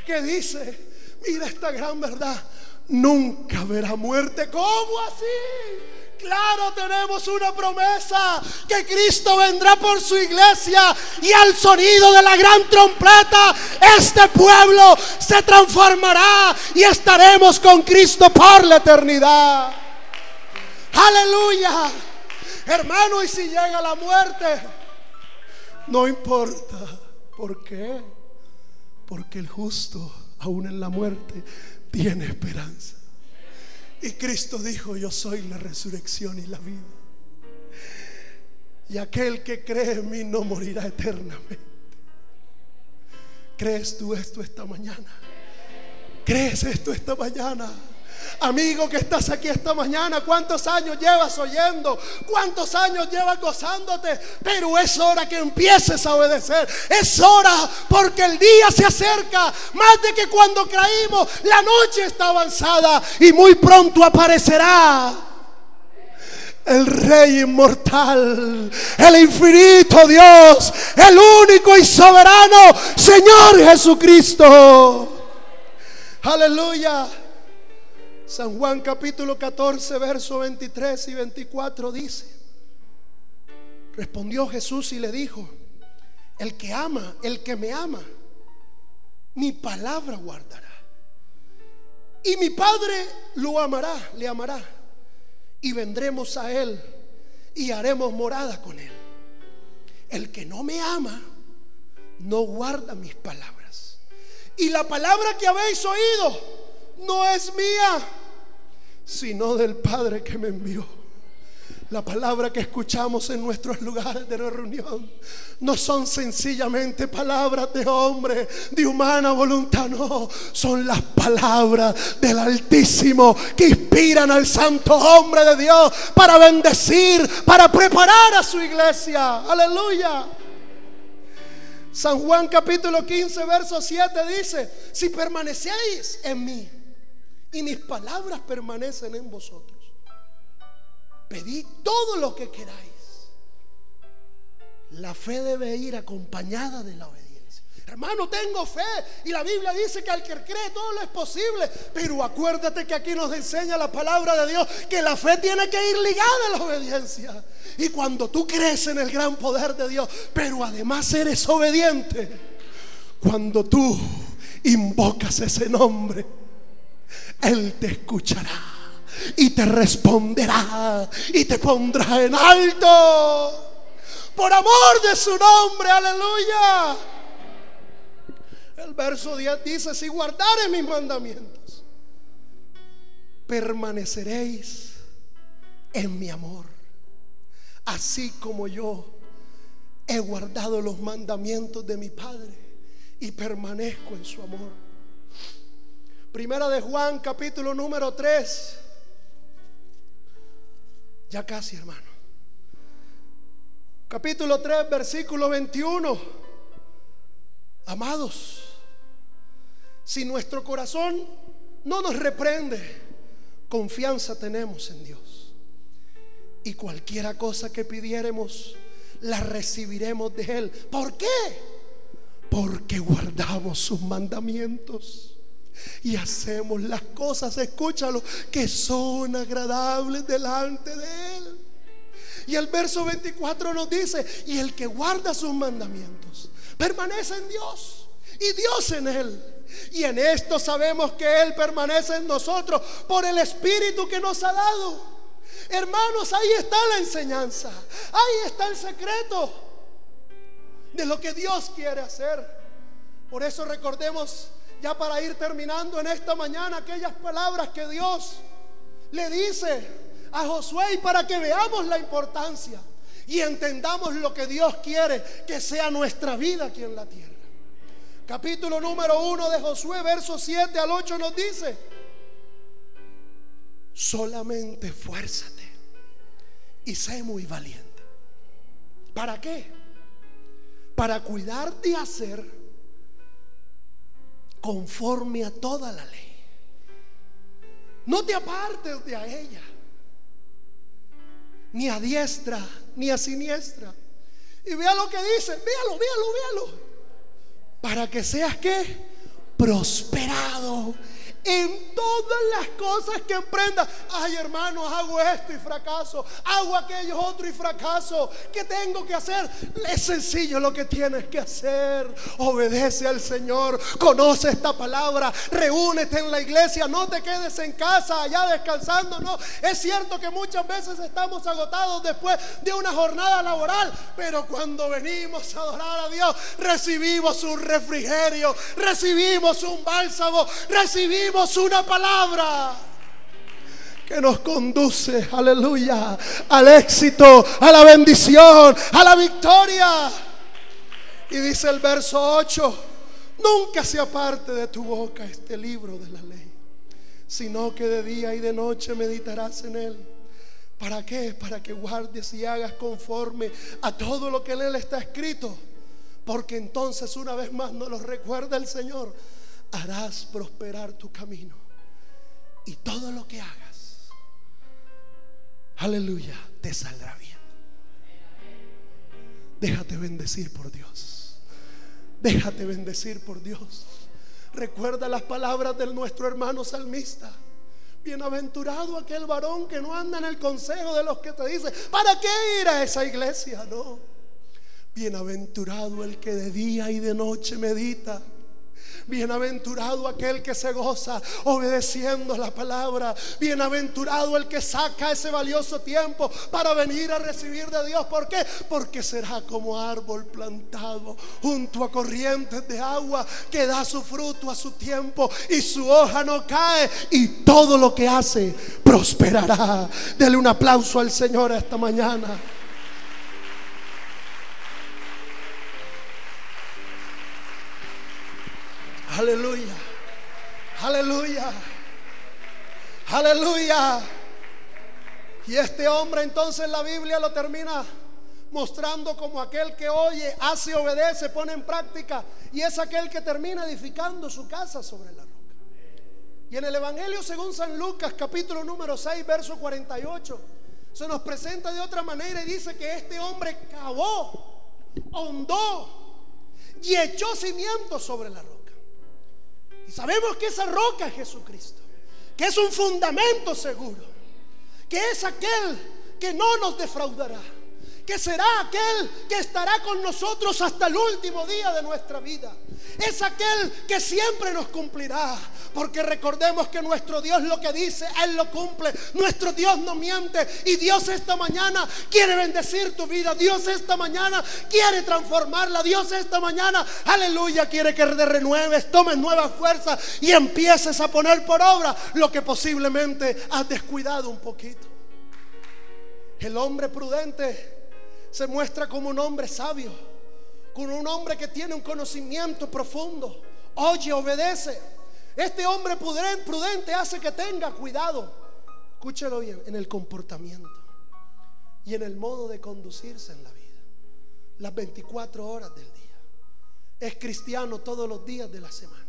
que dice, mira esta gran verdad, nunca verá muerte. ¿Cómo así? Claro, tenemos una promesa, que Cristo vendrá por su iglesia, y al sonido de la gran trompeta este pueblo se transformará y estaremos con Cristo por la eternidad. Aleluya. Hermano, y si llega la muerte, no importa. ¿Por qué? Porque el justo, aún en la muerte, tiene esperanza. Y Cristo dijo: yo soy la resurrección y la vida, y aquel que cree en mí no morirá eternamente. ¿Crees tú esto esta mañana? ¿Crees esto esta mañana? Amigo que estás aquí esta mañana, ¿cuántos años llevas oyendo? ¿Cuántos años llevas gozándote? Pero es hora que empieces a obedecer. Es hora, porque el día se acerca. Más de que cuando caímos, la noche está avanzada y muy pronto aparecerá el Rey inmortal, el infinito Dios, el único y soberano Señor Jesucristo. Aleluya. San Juan capítulo 14, verso 23 y 24 dice: respondió Jesús y le dijo: el que me ama, mi palabra guardará, y mi Padre le amará, y vendremos a él y haremos morada con él. El que no me ama no guarda mis palabras, y la palabra que habéis oído no es mía, sino del Padre que me envió. La palabra que escuchamos en nuestros lugares de reunión no son sencillamente palabras de hombre, de humana voluntad, no, son las palabras del Altísimo, que inspiran al santo hombre de Dios para bendecir, para preparar a su iglesia. Aleluya. San Juan capítulo 15, verso 7 dice: si permanecéis en mí y mis palabras permanecen en vosotros, pedid todo lo que queráis. La fe debe ir acompañada de la obediencia. Hermano, tengo fe, y la Biblia dice que al que cree todo lo es posible. Pero acuérdate que aquí nos enseña la palabra de Dios que la fe tiene que ir ligada a la obediencia. Y cuando tú crees en el gran poder de Dios, pero además eres obediente, cuando tú invocas ese nombre, Él te escuchará y te responderá y te pondrá en alto por amor de su nombre. Aleluya. El verso 10 dice: si guardareis mis mandamientos, permaneceréis en mi amor, así como yo he guardado los mandamientos de mi Padre y permanezco en su amor. Primera de Juan capítulo número 3. Ya casi, hermano. Capítulo 3, versículo 21. Amados, si nuestro corazón no nos reprende, confianza tenemos en Dios, y cualquiera cosa que pidiéremos la recibiremos de Él. ¿Por qué? Porque guardamos sus mandamientos y hacemos las cosas, escúchalo, que son agradables delante de Él. Y el verso 24 nos dice: y el que guarda sus mandamientos permanece en Dios y Dios en él. Y en esto sabemos que Él permanece en nosotros por el Espíritu que nos ha dado. Hermanos, ahí está la enseñanza, ahí está el secreto de lo que Dios quiere hacer. Por eso recordemos, ya para ir terminando en esta mañana, aquellas palabras que Dios le dice a Josué, y para que veamos la importancia y entendamos lo que Dios quiere que sea nuestra vida aquí en la tierra. Capítulo número 1 de Josué, versos 7 al 8 nos dice: solamente esfuérzate y sé muy valiente. ¿Para qué? Para cuidar de hacer conforme a toda la ley. No te apartes de a ella, ni a diestra ni a siniestra. Y vea lo que dice, véalo. Para que seas, ¿qué? Prosperado en todas las cosas que emprendas. Ay, hermanos, hago esto y fracaso, hago aquello otro y fracaso. ¿Qué tengo que hacer? Es sencillo lo que tienes que hacer: obedece al Señor, conoce esta palabra, reúnete en la iglesia, no te quedes en casa allá descansando. No, es cierto que muchas veces estamos agotados después de una jornada laboral, pero cuando venimos a adorar a Dios, recibimos un refrigerio, recibimos un bálsamo, recibimos una palabra que nos conduce, aleluya, al éxito, a la bendición, a la victoria. Y dice el verso 8: nunca se aparte de tu boca este libro de la ley, sino que de día y de noche meditarás en él. ¿Para qué? Para que guardes y hagas conforme a todo lo que en él está escrito, porque entonces, una vez más nos lo recuerda el Señor, harás prosperar tu camino, y todo lo que hagas, aleluya, te saldrá bien. Déjate bendecir por Dios. Déjate bendecir por Dios. Recuerda las palabras de nuestro hermano salmista: bienaventurado aquel varón que no anda en el consejo de los que te dicen: ¿para qué ir a esa iglesia? No, bienaventurado el que de día y de noche medita. Bienaventurado aquel que se goza obedeciendo la palabra. Bienaventurado el que saca ese valioso tiempo para venir a recibir de Dios. ¿Por qué? Porque será como árbol plantado junto a corrientes de agua, que da su fruto a su tiempo y su hoja no cae, y todo lo que hace prosperará. Dele un aplauso al Señor esta mañana. Aleluya, aleluya, aleluya. Y este hombre, entonces, la Biblia lo termina mostrando como aquel que oye, hace, obedece, pone en práctica, y es aquel que termina edificando su casa sobre la roca. Y en el Evangelio según San Lucas, capítulo número 6, verso 48, se nos presenta de otra manera y dice que este hombre cavó, hondó y echó cimientos sobre la roca. Y sabemos que esa roca es Jesucristo, que es un fundamento seguro, que es aquel que no nos defraudará, que será aquel que estará con nosotros hasta el último día de nuestra vida. Es aquel que siempre nos cumplirá, porque recordemos que nuestro Dios lo que dice, Él lo cumple. Nuestro Dios no miente. Y Dios esta mañana quiere bendecir tu vida. Dios esta mañana quiere transformarla. Dios esta mañana, aleluya, quiere que te renueves, tomes nuevas fuerzas y empieces a poner por obra lo que posiblemente has descuidado un poquito. El hombre prudente se muestra como un hombre sabio, como un hombre que tiene un conocimiento profundo. Oye, obedece. Este hombre prudente hace que tenga cuidado, escúchelo bien, en el comportamiento y en el modo de conducirse en la vida, las 24 horas del día. Es cristiano todos los días de la semana,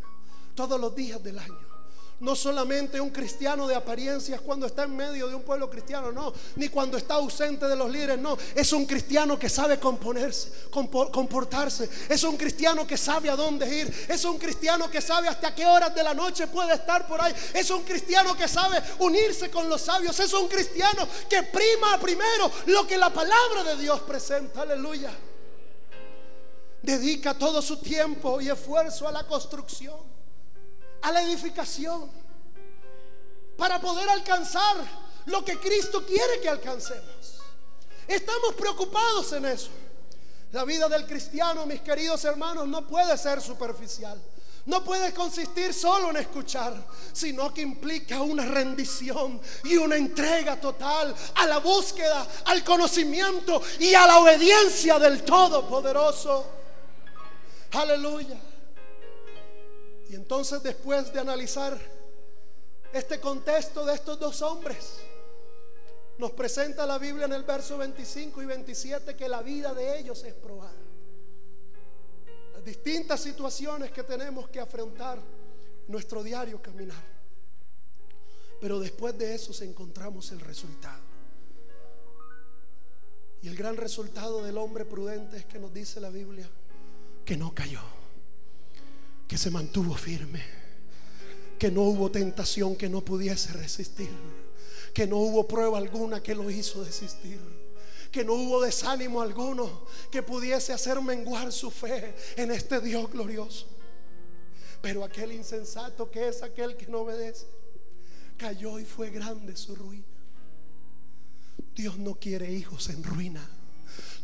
todos los días del año. No solamente un cristiano de apariencias cuando está en medio de un pueblo cristiano, no, ni cuando está ausente de los líderes, no. Es un cristiano que sabe comportarse. Es un cristiano que sabe a dónde ir. Es un cristiano que sabe hasta qué horas de la noche puede estar por ahí. Es un cristiano que sabe unirse con los sabios. Es un cristiano que prima primero lo que la palabra de Dios presenta. Aleluya. Dedica todo su tiempo y esfuerzo a la construcción, a la edificación, para poder alcanzar lo que Cristo quiere que alcancemos. Estamos preocupados en eso. La vida del cristiano, mis queridos hermanos, no puede ser superficial. No puede consistir solo en escuchar, sino que implica una rendición y una entrega total a la búsqueda, al conocimiento y a la obediencia del Todopoderoso. Aleluya. Y entonces, después de analizar este contexto de estos dos hombres, nos presenta la Biblia en el verso 25 y 27 que la vida de ellos es probada. Las distintas situaciones que tenemos que afrontar en nuestro diario caminar. Pero después de eso encontramos el resultado. Y el gran resultado del hombre prudente es que nos dice la Biblia que no cayó, que se mantuvo firme, que no hubo tentación que no pudiese resistir, que no hubo prueba alguna que lo hizo desistir, que no hubo desánimo alguno que pudiese hacer menguar su fe en este Dios glorioso. Pero aquel insensato, que es aquel que no obedece, cayó y fue grande su ruina. Dios no quiere hijos en ruina.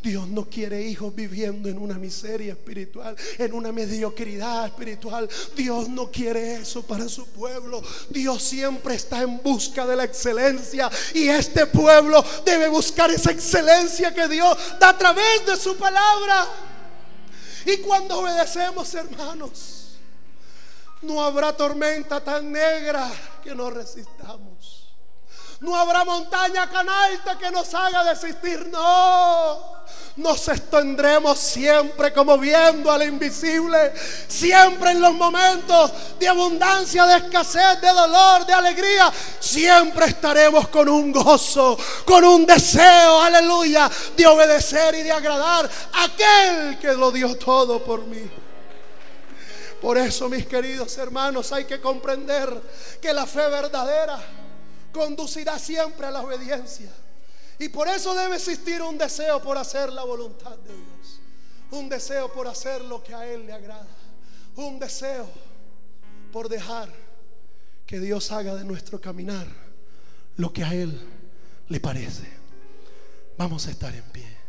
Dios no quiere hijos viviendo en una miseria espiritual, en una mediocridad espiritual. Dios no quiere eso para su pueblo. Dios siempre está en busca de la excelencia, y este pueblo debe buscar esa excelencia que Dios da a través de su palabra. Y cuando obedecemos, hermanos, no habrá tormenta tan negra que no resistamos. No habrá montaña tan alta que nos haga desistir. No, nos extendremos siempre como viendo al invisible. Siempre en los momentos de abundancia, de escasez, de dolor, de alegría, siempre estaremos con un gozo, con un deseo, aleluya, de obedecer y de agradar a aquel que lo dio todo por mí. Por eso, mis queridos hermanos, hay que comprender que la fe verdadera conducirá siempre a la obediencia. Y por eso debe existir un deseo por hacer la voluntad de Dios, un deseo por hacer lo que a Él le agrada, un deseo por dejar que Dios haga de nuestro caminar lo que a Él le parece. Vamos a estar en pie.